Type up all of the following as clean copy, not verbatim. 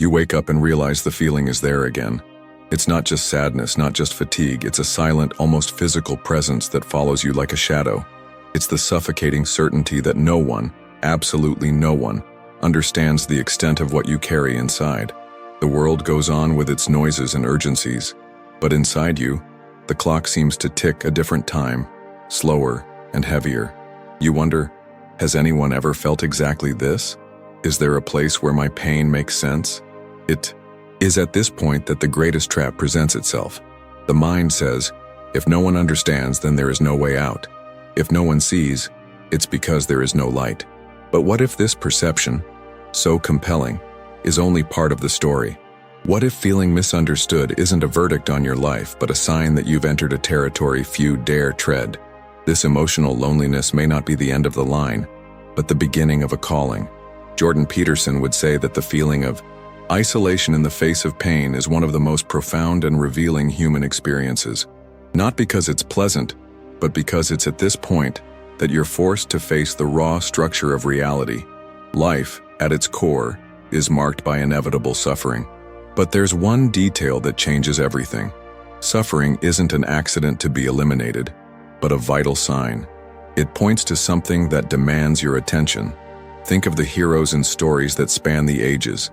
You wake up and realize the feeling is there again. It's not just sadness, not just fatigue, it's a silent, almost physical presence that follows you like a shadow. It's the suffocating certainty that no one, absolutely no one, understands the extent of what you carry inside. The world goes on with its noises and urgencies, but inside you, the clock seems to tick a different time, slower and heavier. You wonder, has anyone ever felt exactly this? Is there a place where my pain makes sense? It is at this point that the greatest trap presents itself. The mind says, if no one understands, then there is no way out. If no one sees, it's because there is no light. But what if this perception, so compelling, is only part of the story? What if feeling misunderstood isn't a verdict on your life, but a sign that you've entered a territory few dare tread? This emotional loneliness may not be the end of the line, but the beginning of a calling. Jordan Peterson would say that the feeling of isolation in the face of pain is one of the most profound and revealing human experiences. Not because it's pleasant, but because it's at this point that you're forced to face the raw structure of reality. Life, at its core, is marked by inevitable suffering. But there's one detail that changes everything. Suffering isn't an accident to be eliminated, but a vital sign. It points to something that demands your attention. Think of the heroes and stories that span the ages.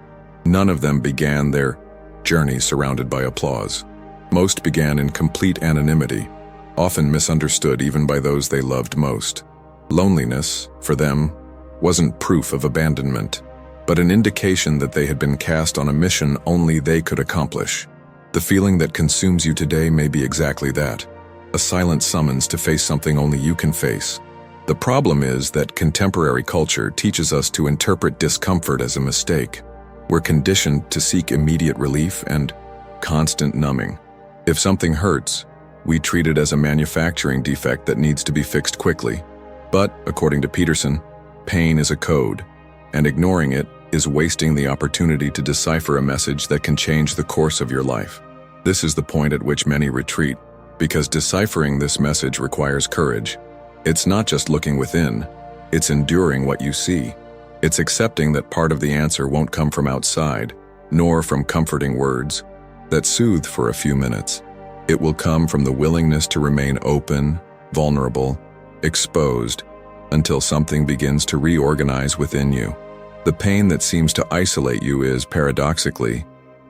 None of them began their journey surrounded by applause. Most began in complete anonymity, often misunderstood even by those they loved most. Loneliness, for them, wasn't proof of abandonment, but an indication that they had been cast on a mission only they could accomplish. The feeling that consumes you today may be exactly that, a silent summons to face something only you can face. The problem is that contemporary culture teaches us to interpret discomfort as a mistake. We're conditioned to seek immediate relief and constant numbing. If something hurts, we treat it as a manufacturing defect that needs to be fixed quickly. But, according to Peterson, pain is a code, and ignoring it is wasting the opportunity to decipher a message that can change the course of your life. This is the point at which many retreat, because deciphering this message requires courage. It's not just looking within, it's enduring what you see. It's accepting that part of the answer won't come from outside, nor from comforting words that soothe for a few minutes. It will come from the willingness to remain open, vulnerable, exposed, until something begins to reorganize within you. The pain that seems to isolate you is, paradoxically,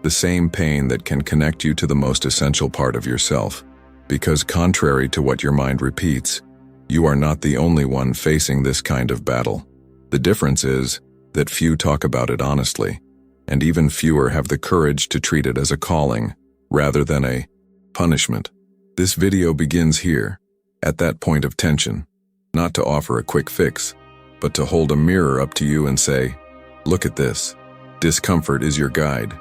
the same pain that can connect you to the most essential part of yourself. Because contrary to what your mind repeats, you are not the only one facing this kind of battle. The difference is that few talk about it honestly, and even fewer have the courage to treat it as a calling, rather than a punishment. This video begins here, at that point of tension, not to offer a quick fix, but to hold a mirror up to you and say, look at this. Discomfort is your guide.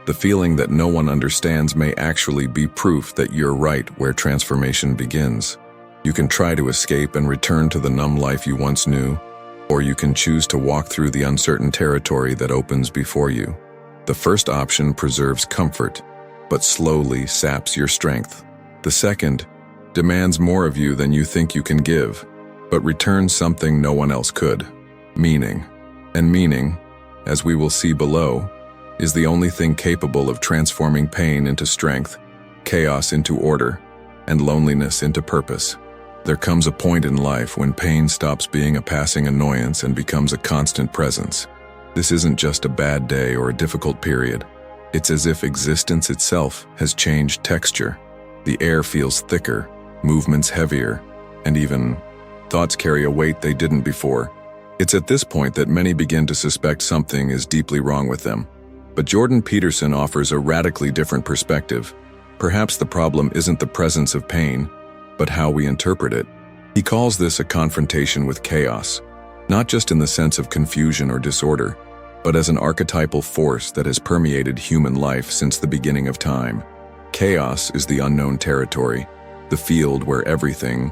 The feeling that no one understands may actually be proof that you're right where transformation begins. You can try to escape and return to the numb life you once knew, or you can choose to walk through the uncertain territory that opens before you. The first option preserves comfort, but slowly saps your strength. The second demands more of you than you think you can give, but returns something no one else could: meaning. And meaning, as we will see below, is the only thing capable of transforming pain into strength, chaos into order, and loneliness into purpose. There comes a point in life when pain stops being a passing annoyance and becomes a constant presence. This isn't just a bad day or a difficult period. It's as if existence itself has changed texture. The air feels thicker, movements heavier, and even thoughts carry a weight they didn't before. It's at this point that many begin to suspect something is deeply wrong with them. But Jordan Peterson offers a radically different perspective. Perhaps the problem isn't the presence of pain, but how we interpret it. He calls this a confrontation with chaos, not just in the sense of confusion or disorder, but as an archetypal force that has permeated human life since the beginning of time. Chaos is the unknown territory, the field where everything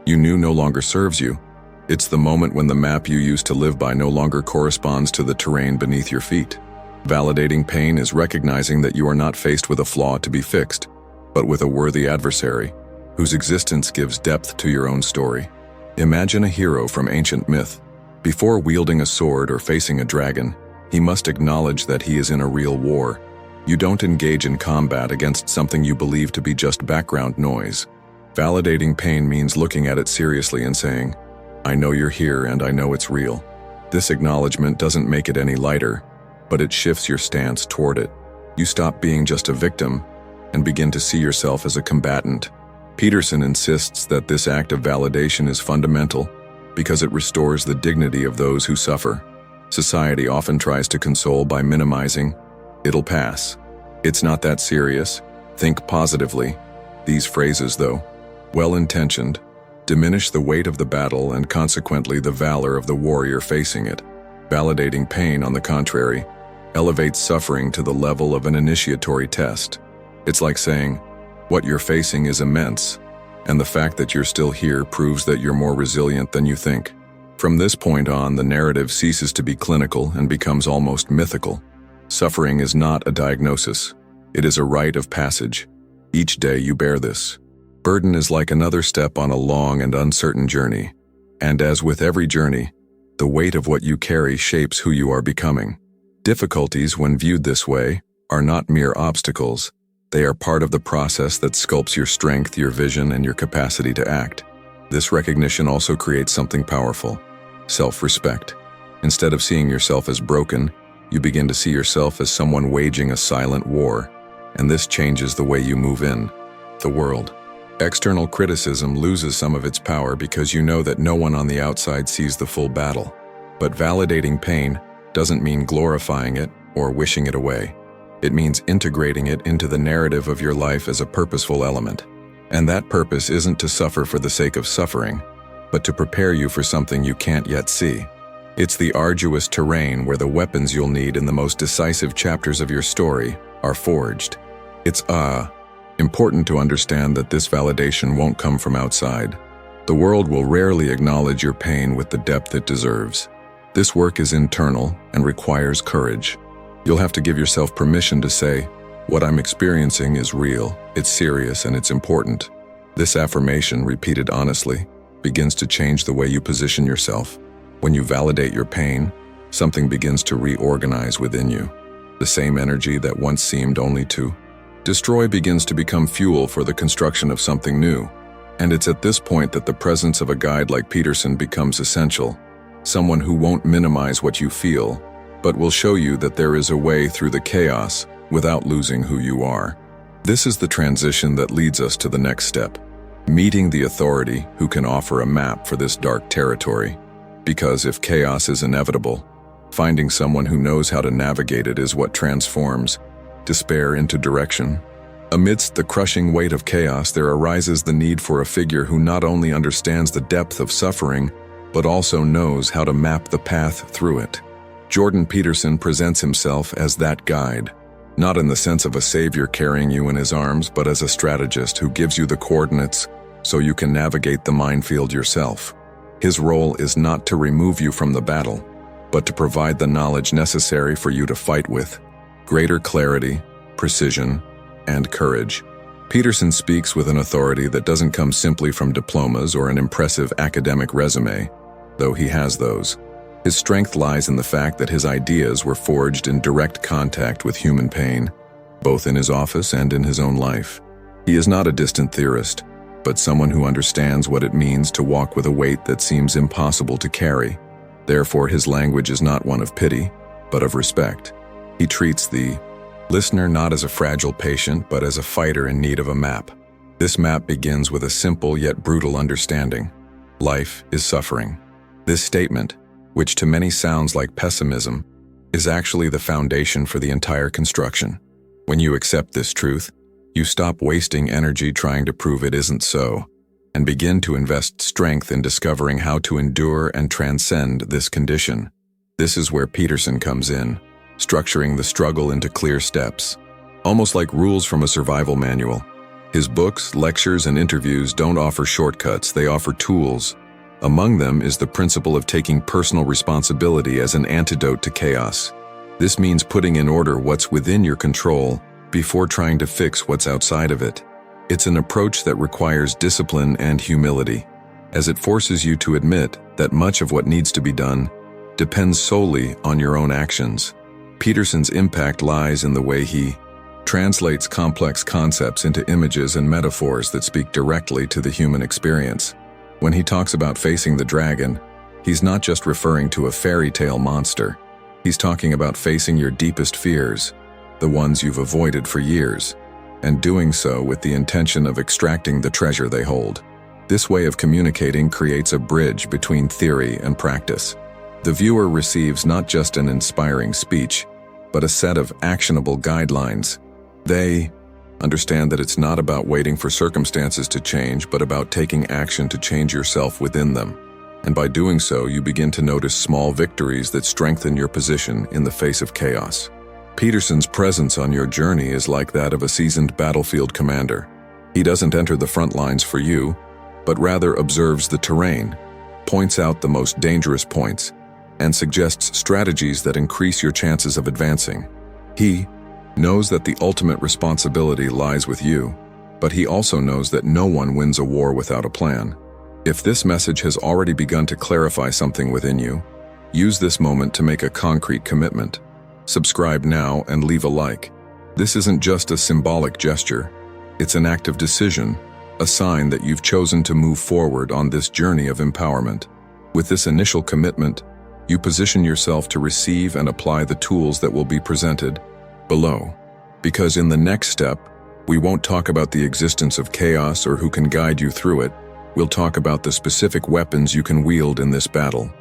you knew no longer serves you. It's the moment when the map you used to live by no longer corresponds to the terrain beneath your feet. Validating pain is recognizing that you are not faced with a flaw to be fixed, but with a worthy adversary, whose existence gives depth to your own story. Imagine a hero from ancient myth. Before wielding a sword or facing a dragon, He must acknowledge that he is in a real war. You don't engage in combat against something you believe to be just background noise. Validating pain means looking at it seriously and saying, "I know you're here and I know it's real." This acknowledgement doesn't make it any lighter, but it shifts your stance toward it. You stop being just a victim and begin to see yourself as a combatant. Peterson insists that this act of validation is fundamental because it restores the dignity of those who suffer. Society often tries to console by minimizing, "It'll pass. It's not that serious. Think positively." These phrases, though well-intentioned, diminish the weight of the battle and consequently the valor of the warrior facing it. Validating pain, on the contrary, elevates suffering to the level of an initiatory test. It's like saying, "What you're facing is immense, and the fact that you're still here proves that you're more resilient than you think." From this point on, the narrative ceases to be clinical and becomes almost mythical. Suffering is not a diagnosis. It is a rite of passage. Each day you bear this. Burden is like another step on a long and uncertain journey. And as with every journey, the weight of what you carry shapes who you are becoming. Difficulties, when viewed this way, are not mere obstacles. They are part of the process that sculpts your strength, your vision, and your capacity to act. This recognition also creates something powerful: self-respect. Instead of seeing yourself as broken, you begin to see yourself as someone waging a silent war, and this changes the way you move in the world. External criticism loses some of its power because you know that no one on the outside sees the full battle. But validating pain doesn't mean glorifying it or wishing it away. It means integrating it into the narrative of your life as a purposeful element. And that purpose isn't to suffer for the sake of suffering, but to prepare you for something you can't yet see. It's the arduous terrain where the weapons you'll need in the most decisive chapters of your story are forged. It's important to understand that this validation won't come from outside. The world will rarely acknowledge your pain with the depth it deserves. This work is internal and requires courage. You'll have to give yourself permission to say, "What I'm experiencing is real, it's serious, and it's important." This affirmation, repeated honestly, begins to change the way you position yourself. When you validate your pain, something begins to reorganize within you. The same energy that once seemed only to destroy begins to become fuel for the construction of something new. And it's at this point that the presence of a guide like Peterson becomes essential. Someone who won't minimize what you feel, but will show you that there is a way through the chaos without losing who you are. This is the transition that leads us to the next step: meeting the authority who can offer a map for this dark territory. Because if chaos is inevitable, finding someone who knows how to navigate it is what transforms despair into direction. Amidst the crushing weight of chaos, there arises the need for a figure who not only understands the depth of suffering, but also knows how to map the path through it. Jordan Peterson presents himself as that guide, not in the sense of a savior carrying you in his arms, but as a strategist who gives you the coordinates so you can navigate the minefield yourself. His role is not to remove you from the battle, but to provide the knowledge necessary for you to fight with. Greater clarity, precision, and courage. Peterson speaks with an authority that doesn't come simply from diplomas or an impressive academic resume, though he has those. His strength lies in the fact that his ideas were forged in direct contact with human pain, both in his office and in his own life. He is not a distant theorist, but someone who understands what it means to walk with a weight that seems impossible to carry. Therefore, his language is not one of pity, but of respect. He treats the listener not as a fragile patient, but as a fighter in need of a map. This map begins with a simple yet brutal understanding: life is suffering. This statement, which to many sounds like pessimism, is actually the foundation for the entire construction. When you accept this truth, you stop wasting energy trying to prove it isn't so, and begin to invest strength in discovering how to endure and transcend this condition. This is where Peterson comes in, structuring the struggle into clear steps, almost like rules from a survival manual. His books, lectures, and interviews don't offer shortcuts, they offer tools. Among them is the principle of taking personal responsibility as an antidote to chaos. This means putting in order what's within your control before trying to fix what's outside of it. It's an approach that requires discipline and humility, as it forces you to admit that much of what needs to be done depends solely on your own actions. Peterson's impact lies in the way he translates complex concepts into images and metaphors that speak directly to the human experience. When he talks about facing the dragon, he's not just referring to a fairy tale monster. He's talking about facing your deepest fears, the ones you've avoided for years, and doing so with the intention of extracting the treasure they hold. This way of communicating creates a bridge between theory and practice. The viewer receives not just an inspiring speech, but a set of actionable guidelines. They understand that it's not about waiting for circumstances to change, but about taking action to change yourself within them. And by doing so, you begin to notice small victories that strengthen your position in the face of chaos. Peterson's presence on your journey is like that of a seasoned battlefield commander. He doesn't enter the front lines for you, but rather observes the terrain, points out the most dangerous points, and suggests strategies that increase your chances of advancing. He knows that the ultimate responsibility lies with you, but he also knows that no one wins a war without a plan. If this message has already begun to clarify something within you, use this moment to make a concrete commitment. Subscribe now and leave a like. This isn't just a symbolic gesture, it's an act of decision, a sign that you've chosen to move forward on this journey of empowerment. With this initial commitment, you position yourself to receive and apply the tools that will be presented below. Because in the next step, we won't talk about the existence of chaos or who can guide you through it. We'll talk about the specific weapons you can wield in this battle.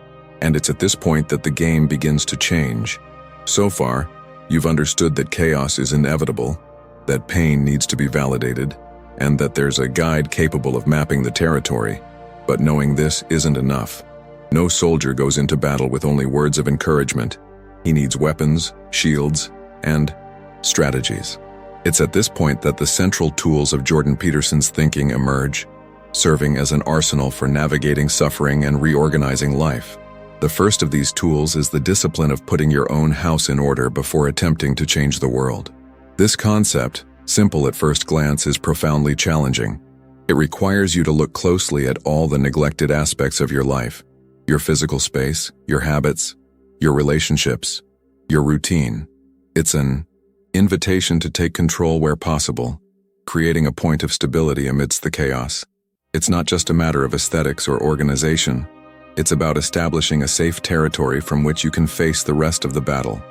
And it's at this point that the game begins to change. So far, you've understood that chaos is inevitable, that pain needs to be validated, and that there's a guide capable of mapping the territory. But knowing this isn't enough. No soldier goes into battle with only words of encouragement. He needs weapons, shields, and strategies. It's at this point that the central tools of Jordan Peterson's thinking emerge, serving as an arsenal for navigating suffering and reorganizing life. The first of these tools is the discipline of putting your own house in order before attempting to change the world. This concept, simple at first glance, is profoundly challenging. It requires you to look closely at all the neglected aspects of your life. Your physical space, your habits, your relationships, your routine. It's an invitation to take control where possible, creating a point of stability amidst the chaos. It's not just a matter of aesthetics or organization. It's about establishing a safe territory from which you can face the rest of the battle.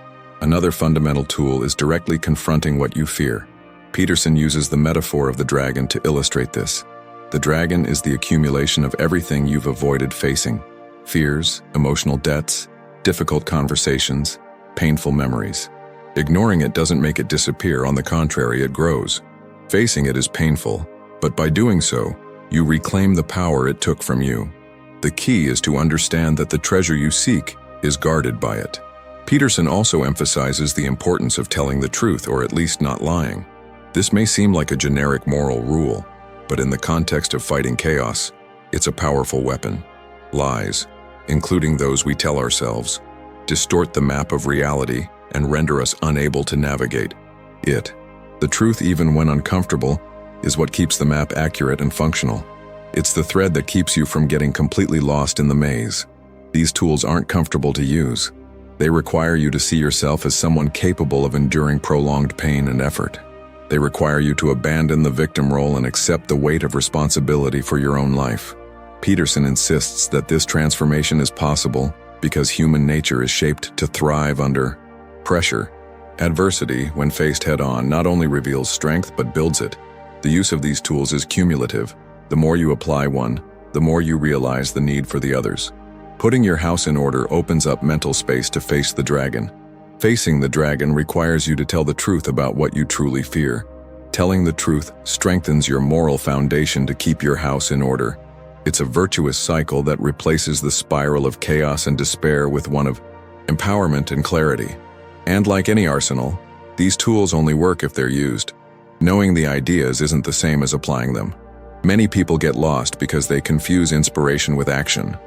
Another fundamental tool is directly confronting what you fear. Peterson uses the metaphor of the dragon to illustrate this. The dragon is the accumulation of everything you've avoided facing. Fears, emotional debts, difficult conversations, painful memories. Ignoring it doesn't make it disappear, on the contrary, it grows. Facing it is painful, but by doing so, you reclaim the power it took from you. The key is to understand that the treasure you seek is guarded by it. Peterson also emphasizes the importance of telling the truth, or at least not lying. This may seem like a generic moral rule, but in the context of fighting chaos, it's a powerful weapon. Lies, including those we tell ourselves, distort the map of reality and render us unable to navigate it. The truth, even when uncomfortable, is what keeps the map accurate and functional. It's the thread that keeps you from getting completely lost in the maze. These tools aren't comfortable to use. They require you to see yourself as someone capable of enduring prolonged pain and effort. They require you to abandon the victim role and accept the weight of responsibility for your own life. Peterson insists that this transformation is possible because human nature is shaped to thrive under pressure. Adversity, when faced head-on, not only reveals strength but builds it. The use of these tools is cumulative. The more you apply one, the more you realize the need for the others. Putting your house in order opens up mental space to face the dragon. Facing the dragon requires you to tell the truth about what you truly fear. Telling the truth strengthens your moral foundation to keep your house in order. It's a virtuous cycle that replaces the spiral of chaos and despair with one of empowerment and clarity. And like any arsenal, these tools only work if they're used. Knowing the ideas isn't the same as applying them. Many people get lost because they confuse inspiration with action.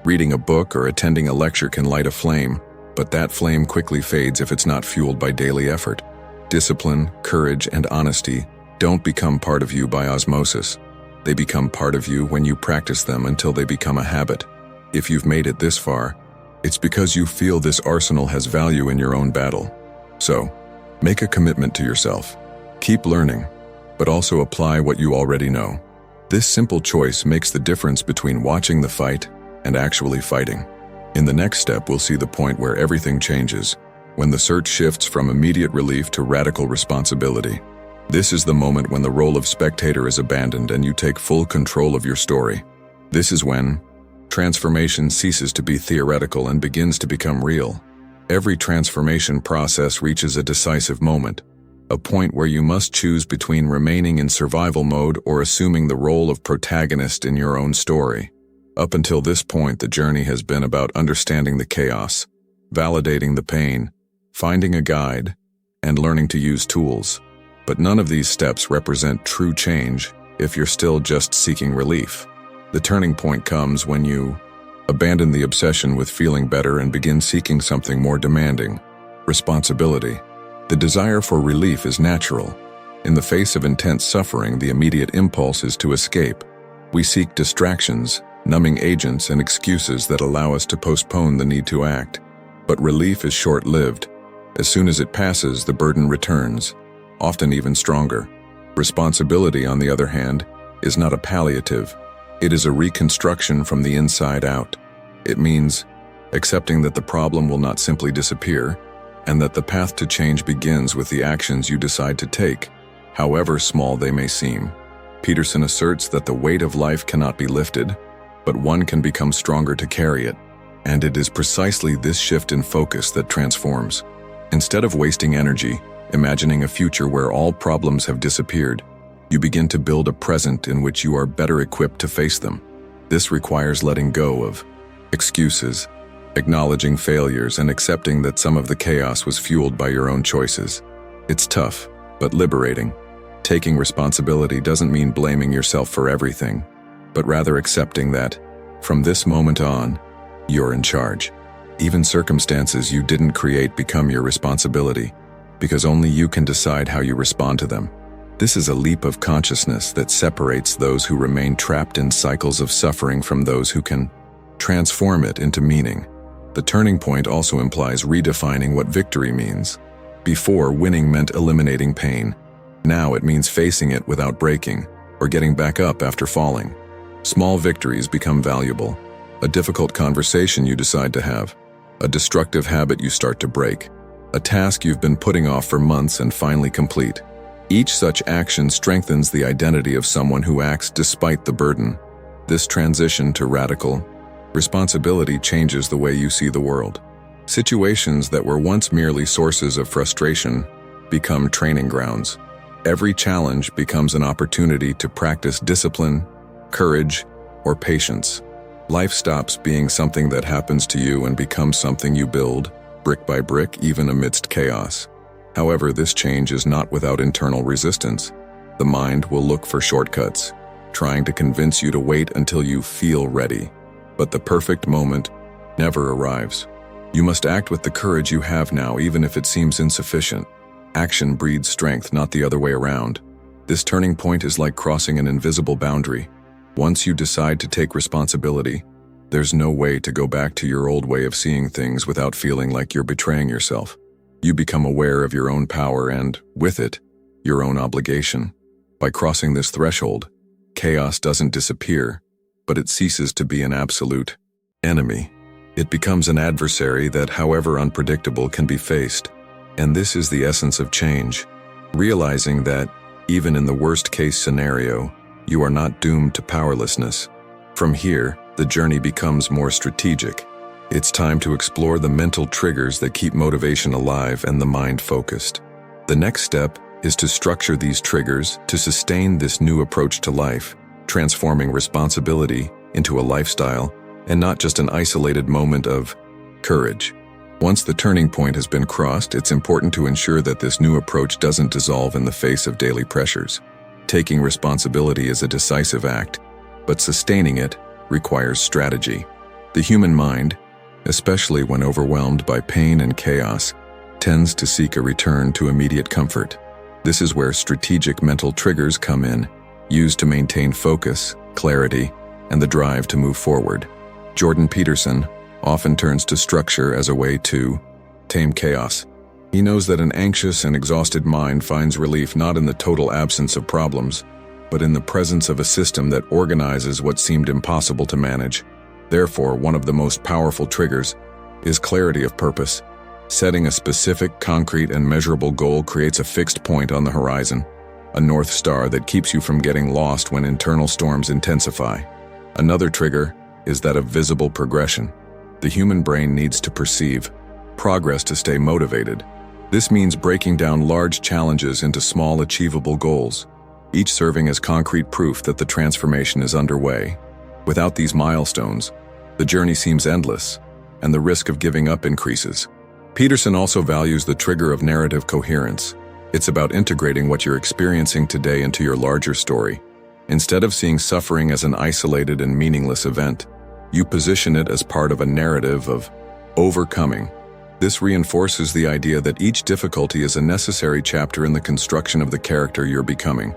Reading a book or attending a lecture can light a flame, but that flame quickly fades if it's not fueled by daily effort. Discipline, courage, and honesty don't become part of you by osmosis. They become part of you when you practice them until they become a habit. If you've made it this far, it's because you feel this arsenal has value in your own battle. So, make a commitment to yourself. Keep learning, but also apply what you already know. This simple choice makes the difference between watching the fight and actually fighting. In the next step, we'll see the point where everything changes, when the search shifts from immediate relief to radical responsibility. This is the moment when the role of spectator is abandoned and you take full control of your story. This is when transformation ceases to be theoretical and begins to become real. Every transformation process reaches a decisive moment, a point where you must choose between remaining in survival mode or assuming the role of protagonist in your own story. Up until this point, the journey has been about understanding the chaos, validating the pain, finding a guide, and learning to use tools. But none of these steps represent true change if you're still just seeking relief. The turning point comes when you abandon the obsession with feeling better and begin seeking something more demanding: responsibility. The desire for relief is natural. In the face of intense suffering, the immediate impulse is to escape. We seek distractions, numbing agents, and excuses that allow us to postpone the need to act. But relief is short-lived. As soon as it passes, the burden returns, often even stronger. Responsibility, on the other hand, is not a palliative. It is a reconstruction from the inside out. It means accepting that the problem will not simply disappear, and that the path to change begins with the actions you decide to take, however small they may seem. Peterson asserts that the weight of life cannot be lifted, but one can become stronger to carry it. And it is precisely this shift in focus that transforms. Instead of wasting energy, imagining a future where all problems have disappeared, you begin to build a present in which you are better equipped to face them. This requires letting go of excuses, acknowledging failures, and accepting that some of the chaos was fueled by your own choices. It's tough, but liberating. Taking responsibility doesn't mean blaming yourself for everything, but rather accepting that, from this moment on, you're in charge. Even circumstances you didn't create become your responsibility, because only you can decide how you respond to them. This is a leap of consciousness that separates those who remain trapped in cycles of suffering from those who can transform it into meaning. The turning point also implies redefining what victory means. Before, winning meant eliminating pain. Now it means facing it without breaking, or getting back up after falling. Small victories become valuable. A difficult conversation you decide to have, a destructive habit you start to break, a task you've been putting off for months and finally complete. Each such action strengthens the identity of someone who acts despite the burden. This transition to radical responsibility changes the way you see the world. Situations that were once merely sources of frustration become training grounds. Every challenge becomes an opportunity to practice discipline, courage, or patience. Life stops being something that happens to you and becomes something you build, brick by brick, even amidst chaos. However, this change is not without internal resistance. The mind will look for shortcuts, trying to convince you to wait until you feel ready. But the perfect moment never arrives. You must act with the courage you have now, even if it seems insufficient. Action breeds strength, not the other way around. This turning point is like crossing an invisible boundary. Once you decide to take responsibility, there's no way to go back to your old way of seeing things without feeling like you're betraying yourself. You become aware of your own power and, with it, your own obligation. By crossing this threshold, chaos doesn't disappear, but it ceases to be an absolute enemy. It becomes an adversary that, however unpredictable, can be faced. And this is the essence of change, realizing that, even in the worst-case scenario, you are not doomed to powerlessness. From here, the journey becomes more strategic. It's time to explore the mental triggers that keep motivation alive and the mind focused. The next step is to structure these triggers to sustain this new approach to life, transforming responsibility into a lifestyle and not just an isolated moment of courage. Once the turning point has been crossed, it's important to ensure that this new approach doesn't dissolve in the face of daily pressures. Taking responsibility is a decisive act, but sustaining it requires strategy. The human mind, especially when overwhelmed by pain and chaos, tends to seek a return to immediate comfort. This is where strategic mental triggers come in, used to maintain focus, clarity, and the drive to move forward. Jordan Peterson often turns to structure as a way to tame chaos. He knows that an anxious and exhausted mind finds relief not in the total absence of problems, but in the presence of a system that organizes what seemed impossible to manage. Therefore, one of the most powerful triggers is clarity of purpose. Setting a specific, concrete, and measurable goal creates a fixed point on the horizon, a north star that keeps you from getting lost when internal storms intensify. Another trigger is that of visible progression. The human brain needs to perceive progress to stay motivated. This means breaking down large challenges into small, achievable goals, each serving as concrete proof that the transformation is underway. Without these milestones, the journey seems endless, and the risk of giving up increases. Peterson also values the trigger of narrative coherence. It's about integrating what you're experiencing today into your larger story. Instead of seeing suffering as an isolated and meaningless event, you position it as part of a narrative of overcoming. This reinforces the idea that each difficulty is a necessary chapter in the construction of the character you're becoming.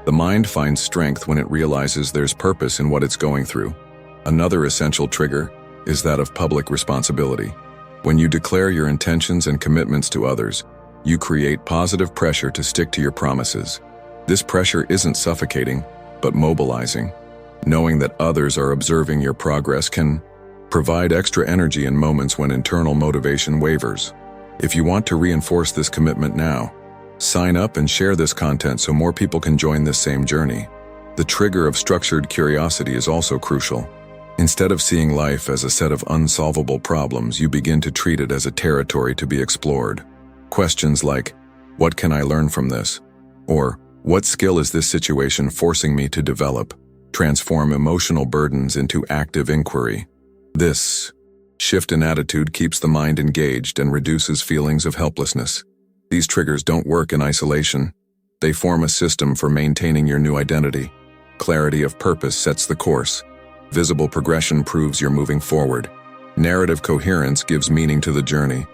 The mind finds strength when it realizes there's purpose in what it's going through. Another essential trigger is that of public responsibility. When you declare your intentions and commitments to others, you create positive pressure to stick to your promises. This pressure isn't suffocating, but mobilizing. Knowing that others are observing your progress can provide extra energy in moments when internal motivation wavers. If you want to reinforce this commitment now, sign up and share this content so more people can join this same journey. The trigger of structured curiosity is also crucial. Instead of seeing life as a set of unsolvable problems, you begin to treat it as a territory to be explored. Questions like, "What can I learn from this?" or "What skill is this situation forcing me to develop?" transform emotional burdens into active inquiry. This shift in attitude keeps the mind engaged and reduces feelings of helplessness. These triggers don't work in isolation. They form a system for maintaining your new identity. Clarity of purpose sets the course. Visible progression proves you're moving forward. Narrative coherence gives meaning to the journey.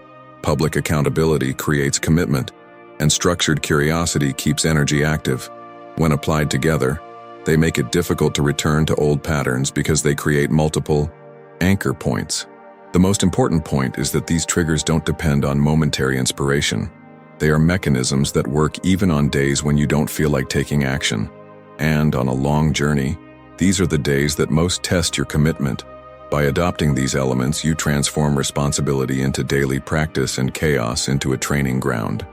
Public accountability creates commitment. And structured curiosity keeps energy active. When applied together, they make it difficult to return to old patterns because they create multiple anchor points. The most important point is that these triggers don't depend on momentary inspiration. They are mechanisms that work even on days when you don't feel like taking action. And on a long journey, these are the days that most test your commitment. By adopting these elements, you transform responsibility into daily practice and chaos into a training ground.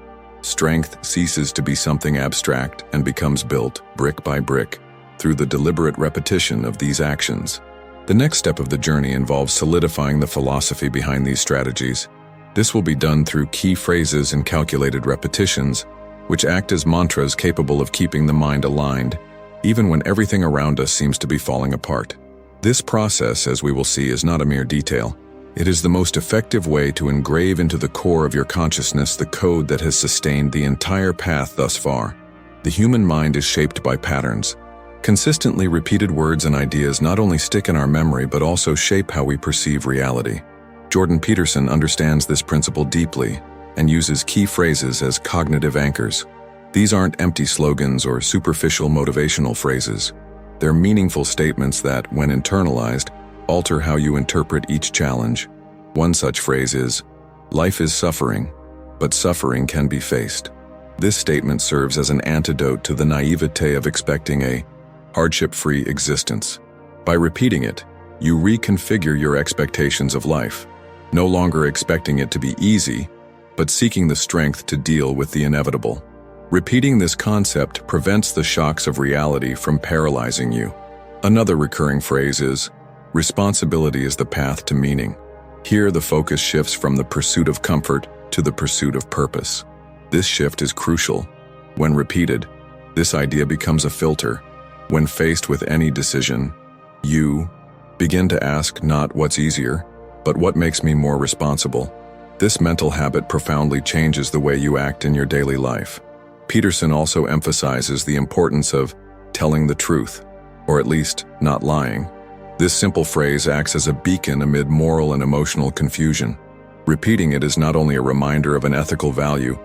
Strength ceases to be something abstract and becomes built, brick by brick, through the deliberate repetition of these actions. The next step of the journey involves solidifying the philosophy behind these strategies. This will be done through key phrases and calculated repetitions, which act as mantras capable of keeping the mind aligned, even when everything around us seems to be falling apart. This process, as we will see, is not a mere detail. It is the most effective way to engrave into the core of your consciousness the code that has sustained the entire path thus far. The human mind is shaped by patterns. Consistently repeated words and ideas not only stick in our memory but also shape how we perceive reality. Jordan Peterson understands this principle deeply and uses key phrases as cognitive anchors. These aren't empty slogans or superficial motivational phrases. They're meaningful statements that, when internalized, alter how you interpret each challenge. One such phrase is, "Life is suffering, but suffering can be faced." This statement serves as an antidote to the naivete of expecting a hardship-free existence. By repeating it, you reconfigure your expectations of life, no longer expecting it to be easy, but seeking the strength to deal with the inevitable. Repeating this concept prevents the shocks of reality from paralyzing you. Another recurring phrase is, "Responsibility is the path to meaning." Here, the focus shifts from the pursuit of comfort to the pursuit of purpose. This shift is crucial. When repeated, this idea becomes a filter. When faced with any decision, you begin to ask not what's easier, but what makes me more responsible. This mental habit profoundly changes the way you act in your daily life. Peterson also emphasizes the importance of telling the truth, or at least not lying. This simple phrase acts as a beacon amid moral and emotional confusion. Repeating it is not only a reminder of an ethical value,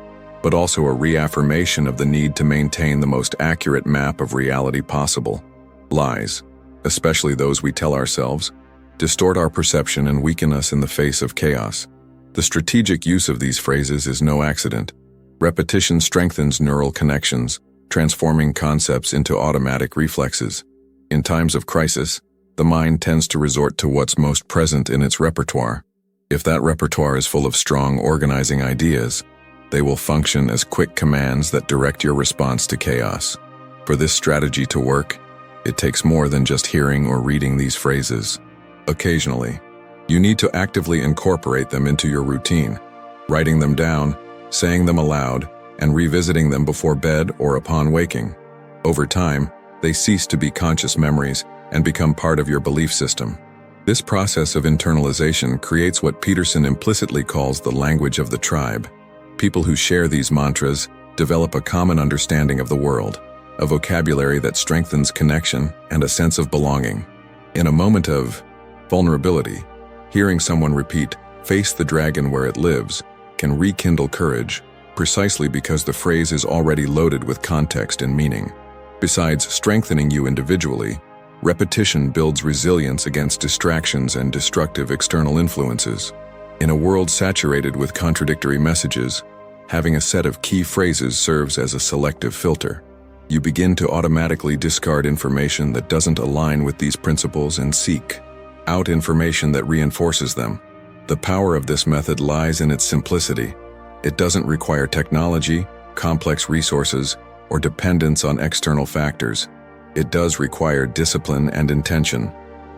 but also a reaffirmation of the need to maintain the most accurate map of reality possible. Lies, especially those we tell ourselves, distort our perception and weaken us in the face of chaos. The strategic use of these phrases is no accident. Repetition strengthens neural connections, transforming concepts into automatic reflexes. In times of crisis, the mind tends to resort to what's most present in its repertoire. If that repertoire is full of strong, organizing ideas, they will function as quick commands that direct your response to chaos. For this strategy to work, it takes more than just hearing or reading these phrases. Occasionally, you need to actively incorporate them into your routine, writing them down, saying them aloud, and revisiting them before bed or upon waking. Over time, they cease to be conscious memories and become part of your belief system. This process of internalization creates what Peterson implicitly calls the language of the tribe. People who share these mantras develop a common understanding of the world, a vocabulary that strengthens connection and a sense of belonging. In a moment of vulnerability, hearing someone repeat, "Face the dragon where it lives," can rekindle courage, precisely because the phrase is already loaded with context and meaning. Besides strengthening you individually, repetition builds resilience against distractions and destructive external influences. In a world saturated with contradictory messages, having a set of key phrases serves as a selective filter. You begin to automatically discard information that doesn't align with these principles and seek out information that reinforces them. The power of this method lies in its simplicity. It doesn't require technology, complex resources, or dependence on external factors. It does require discipline and intention,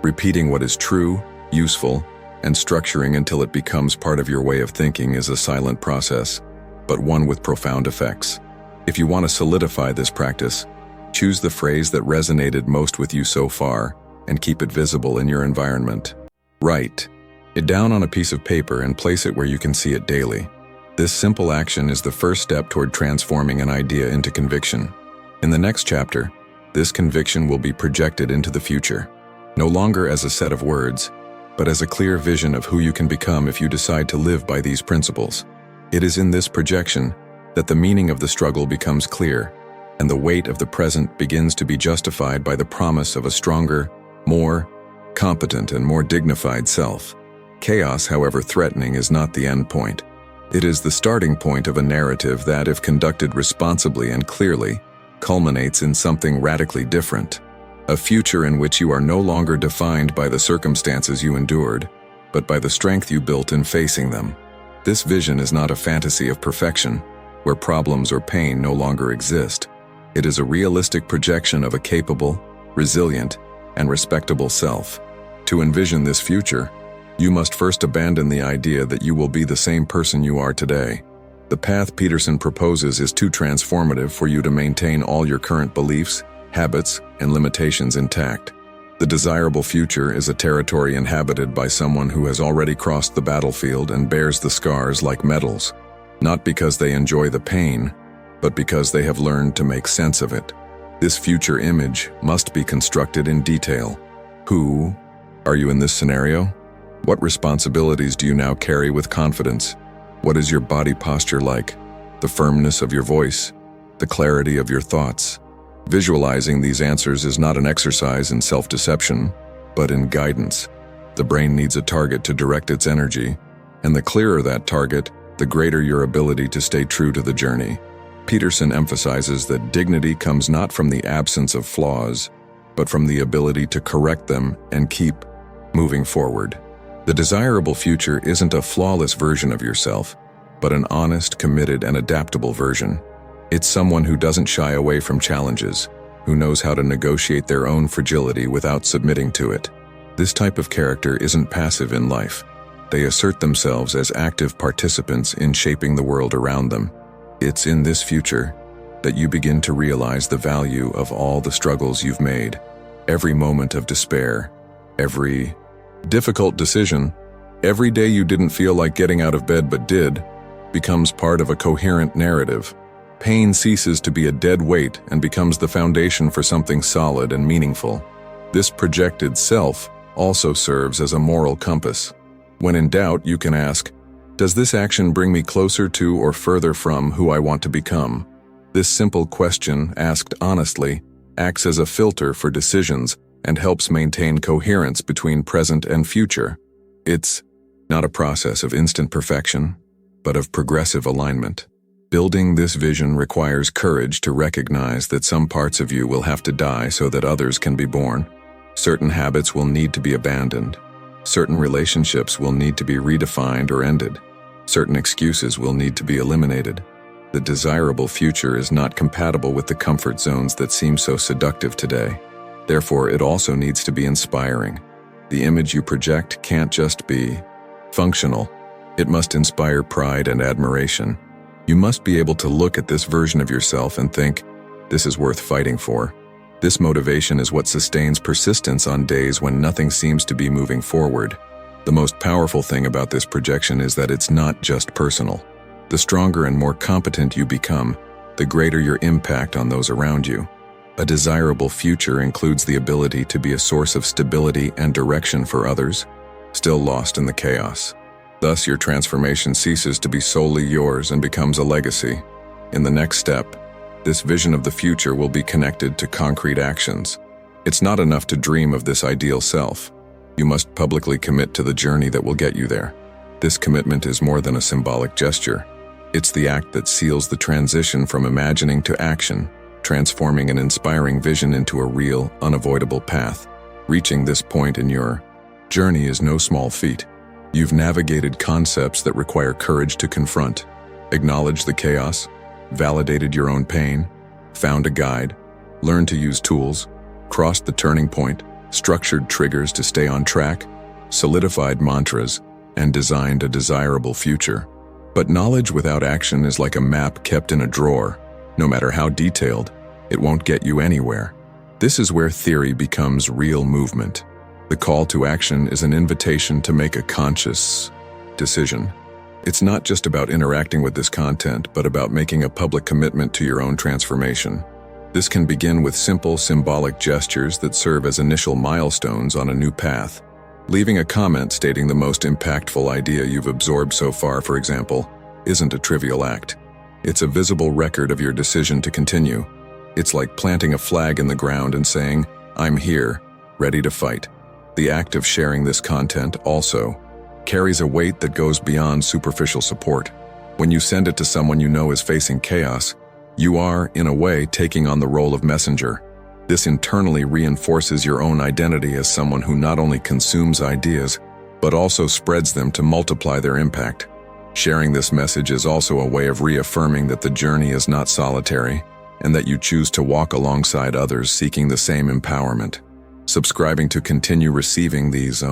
repeating what is true, useful, and structuring until it becomes part of your way of thinking is a silent process, but one with profound effects. If you want to solidify this practice, choose the phrase that resonated most with you so far and keep it visible in your environment. Write it down on a piece of paper and place it where you can see it daily. This simple action is the first step toward transforming an idea into conviction. In the next chapter, this conviction will be projected into the future, no longer as a set of words, but as a clear vision of who you can become if you decide to live by these principles. It is in this projection that the meaning of the struggle becomes clear, and the weight of the present begins to be justified by the promise of a stronger, more competent, and more dignified self. Chaos, however threatening, is not the end point. It is the starting point of a narrative that, if conducted responsibly and clearly, culminates in something radically different. A future in which you are no longer defined by the circumstances you endured, but by the strength you built in facing them. This vision is not a fantasy of perfection, where problems or pain no longer exist. It is a realistic projection of a capable, resilient, and respectable self. To envision this future, you must first abandon the idea that you will be the same person you are today. The path Peterson proposes is too transformative for you to maintain all your current beliefs, habits, and limitations intact. The desirable future is a territory inhabited by someone who has already crossed the battlefield and bears the scars like medals, not because they enjoy the pain, but because they have learned to make sense of it. This future image must be constructed in detail. Who are you in this scenario? What responsibilities do you now carry with confidence? What is your body posture like? The firmness of your voice? The clarity of your thoughts? Visualizing these answers is not an exercise in self-deception, but in guidance. The brain needs a target to direct its energy, and the clearer that target, the greater your ability to stay true to the journey. Peterson emphasizes that dignity comes not from the absence of flaws, but from the ability to correct them and keep moving forward. The desirable future isn't a flawless version of yourself, but an honest, committed, and adaptable version. It's someone who doesn't shy away from challenges, who knows how to negotiate their own fragility without submitting to it. This type of character isn't passive in life. They assert themselves as active participants in shaping the world around them. It's in this future that you begin to realize the value of all the struggles you've made. Every moment of despair, every difficult decision, every day you didn't feel like getting out of bed but did, becomes part of a coherent narrative. Pain ceases to be a dead weight and becomes the foundation for something solid and meaningful. This projected self also serves as a moral compass. When in doubt, you can ask, does this action bring me closer to or further from who I want to become? This simple question, asked honestly, acts as a filter for decisions and helps maintain coherence between present and future. It's not a process of instant perfection, but of progressive alignment. Building this vision requires courage to recognize that some parts of you will have to die so that others can be born. Certain habits will need to be abandoned. Certain relationships will need to be redefined or ended. Certain excuses will need to be eliminated. The desirable future is not compatible with the comfort zones that seem so seductive today. Therefore, it also needs to be inspiring. The image you project can't just be functional. It must inspire pride and admiration. You must be able to look at this version of yourself and think, this is worth fighting for. This motivation is what sustains persistence on days when nothing seems to be moving forward. The most powerful thing about this projection is that it's not just personal. The stronger and more competent you become, the greater your impact on those around you. A desirable future includes the ability to be a source of stability and direction for others, still lost in the chaos. Thus, your transformation ceases to be solely yours and becomes a legacy. In the next step, this vision of the future will be connected to concrete actions. It's not enough to dream of this ideal self. You must publicly commit to the journey that will get you there. This commitment is more than a symbolic gesture. It's the act that seals the transition from imagining to action, transforming an inspiring vision into a real, unavoidable path. Reaching this point in your journey is no small feat. You've navigated concepts that require courage to confront, acknowledged the chaos, validated your own pain, found a guide, learned to use tools, crossed the turning point, structured triggers to stay on track, solidified mantras, and designed a desirable future. But knowledge without action is like a map kept in a drawer. No matter how detailed, it won't get you anywhere. This is where theory becomes real movement. The call to action is an invitation to make a conscious decision. It's not just about interacting with this content, but about making a public commitment to your own transformation. This can begin with simple, symbolic gestures that serve as initial milestones on a new path. Leaving a comment stating the most impactful idea you've absorbed so far, for example, isn't a trivial act. It's a visible record of your decision to continue. It's like planting a flag in the ground and saying, "I'm here, ready to fight." The act of sharing this content also carries a weight that goes beyond superficial support. When you send it to someone you know is facing chaos, you are, in a way, taking on the role of messenger. This internally reinforces your own identity as someone who not only consumes ideas, but also spreads them to multiply their impact. Sharing this message is also a way of reaffirming that the journey is not solitary, and that you choose to walk alongside others seeking the same empowerment. Subscribing to continue receiving these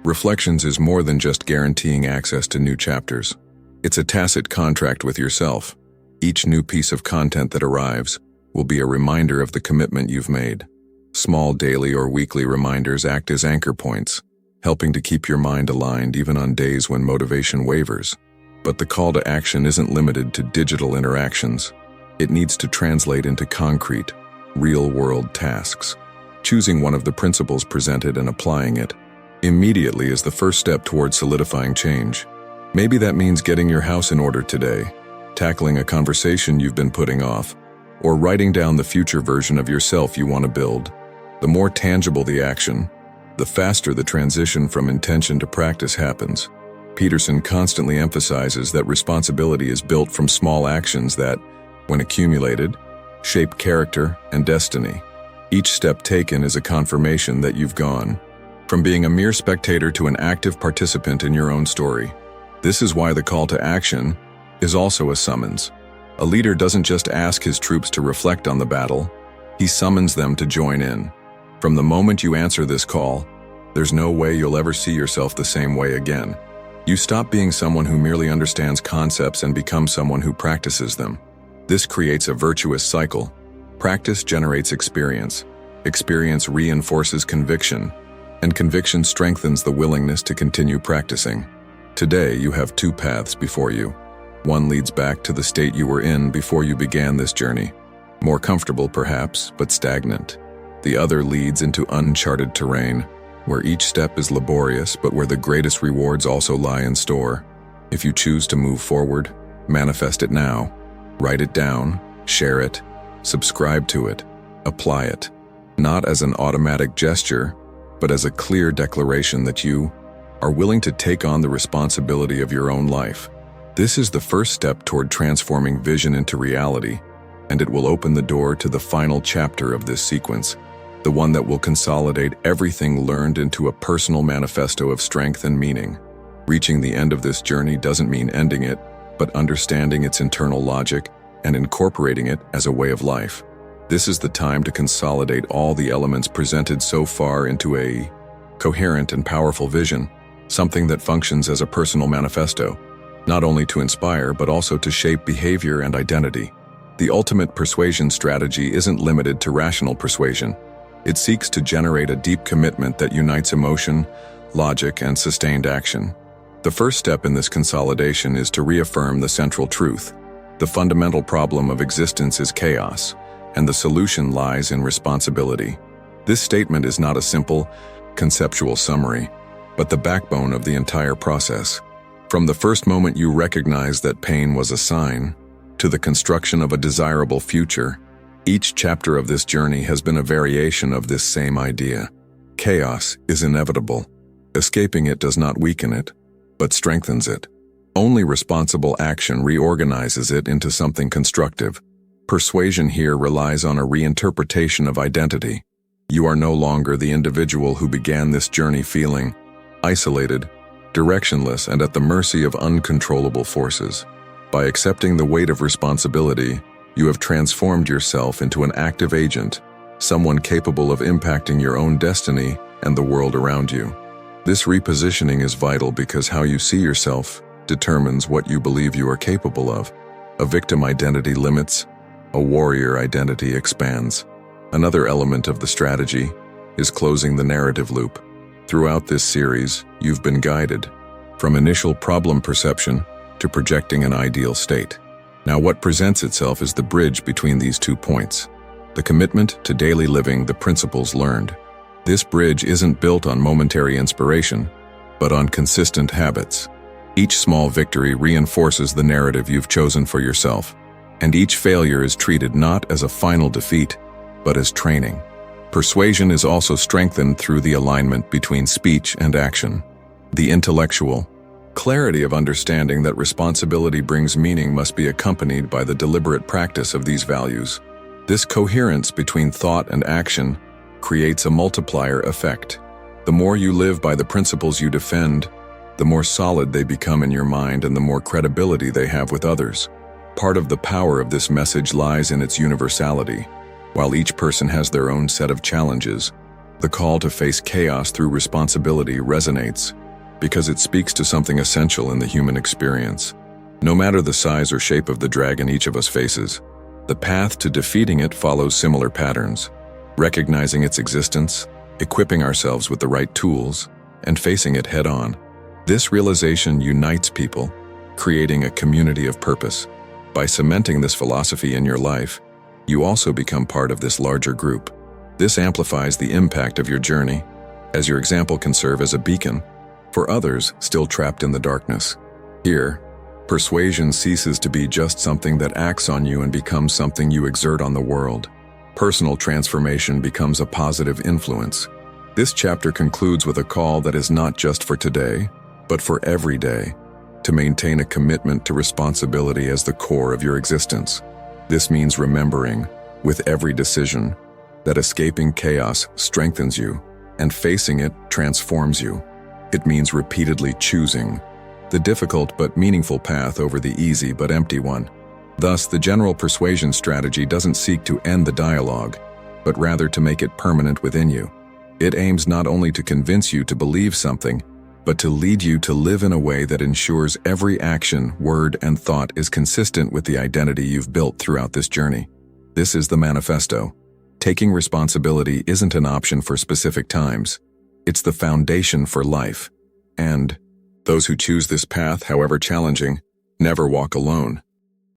reflections is more than just guaranteeing access to new chapters. It's a tacit contract with yourself. Each new piece of content that arrives will be a reminder of the commitment you've made. Small daily or weekly reminders act as anchor points, helping to keep your mind aligned even on days when motivation wavers. But the call to action isn't limited to digital interactions. It needs to translate into concrete, real-world tasks. Choosing one of the principles presented and applying it immediately is the first step towards solidifying change. Maybe that means getting your house in order today, tackling a conversation you've been putting off, or writing down the future version of yourself you want to build. The more tangible the action, the faster the transition from intention to practice happens. Peterson constantly emphasizes that responsibility is built from small actions that, when accumulated, shape character and destiny. Each step taken is a confirmation that you've gone from being a mere spectator to an active participant in your own story. This is why the call to action is also a summons. A leader doesn't just ask his troops to reflect on the battle, he summons them to join in. From the moment you answer this call, there's no way you'll ever see yourself the same way again. You stop being someone who merely understands concepts and become someone who practices them. This creates a virtuous cycle. Practice generates experience. Experience reinforces conviction, and conviction strengthens the willingness to continue practicing. Today, you have two paths before you. One leads back to the state you were in before you began this journey. More comfortable, perhaps, but stagnant. The other leads into uncharted terrain, where each step is laborious, but where the greatest rewards also lie in store. If you choose to move forward, manifest it now. Write it down, share it, subscribe to it, apply it. Not as an automatic gesture, but as a clear declaration that you are willing to take on the responsibility of your own life. This is the first step toward transforming vision into reality, and it will open the door to the final chapter of this sequence, the one that will consolidate everything learned into a personal manifesto of strength and meaning. Reaching the end of this journey doesn't mean ending it, but understanding its internal logic and incorporating it as a way of life. This is the time to consolidate all the elements presented so far into a coherent and powerful vision, something that functions as a personal manifesto, not only to inspire but also to shape behavior and identity. The ultimate persuasion strategy isn't limited to rational persuasion. It seeks to generate a deep commitment that unites emotion, logic, and sustained action. The first step in this consolidation is to reaffirm the central truth. The fundamental problem of existence is chaos, and the solution lies in responsibility. This statement is not a simple, conceptual summary, but the backbone of the entire process. From the first moment you recognize that pain was a sign, to the construction of a desirable future, each chapter of this journey has been a variation of this same idea. Chaos is inevitable. Escaping it does not weaken it, but strengthens it. Only responsible action reorganizes it into something constructive. Persuasion here relies on a reinterpretation of identity. You are no longer the individual who began this journey feeling isolated, directionless, and at the mercy of uncontrollable forces. By accepting the weight of responsibility, you have transformed yourself into an active agent, someone capable of impacting your own destiny and the world around you. This repositioning is vital because how you see yourself determines what you believe you are capable of. A victim identity limits, a warrior identity expands. Another element of the strategy is closing the narrative loop. Throughout this series, you've been guided from initial problem perception to projecting an ideal state. Now what presents itself is the bridge between these 2 points, the commitment to daily living the principles learned. This bridge isn't built on momentary inspiration, but on consistent habits. Each small victory reinforces the narrative you've chosen for yourself, and each failure is treated not as a final defeat, but as training. Persuasion is also strengthened through the alignment between speech and action. The intellectual clarity of understanding that responsibility brings meaning must be accompanied by the deliberate practice of these values. This coherence between thought and action creates a multiplier effect. The more you live by the principles you defend, the more solid they become in your mind and the more credibility they have with others. Part of the power of this message lies in its universality. While each person has their own set of challenges, the call to face chaos through responsibility resonates because it speaks to something essential in the human experience. No matter the size or shape of the dragon each of us faces, the path to defeating it follows similar patterns. Recognizing its existence, equipping ourselves with the right tools, and facing it head-on. This realization unites people, creating a community of purpose. By cementing this philosophy in your life, you also become part of this larger group. This amplifies the impact of your journey, as your example can serve as a beacon for others still trapped in the darkness. Here, persuasion ceases to be just something that acts on you and becomes something you exert on the world. Personal transformation becomes a positive influence. This chapter concludes with a call that is not just for today, but for every day, to maintain a commitment to responsibility as the core of your existence. This means remembering, with every decision, that escaping chaos strengthens you, and facing it transforms you. It means repeatedly choosing the difficult but meaningful path over the easy but empty one. Thus, the general persuasion strategy doesn't seek to end the dialogue, but rather to make it permanent within you. It aims not only to convince you to believe something, but to lead you to live in a way that ensures every action, word, and thought is consistent with the identity you've built throughout this journey. This is the manifesto. Taking responsibility isn't an option for specific times. It's the foundation for life. And those who choose this path, however challenging, never walk alone.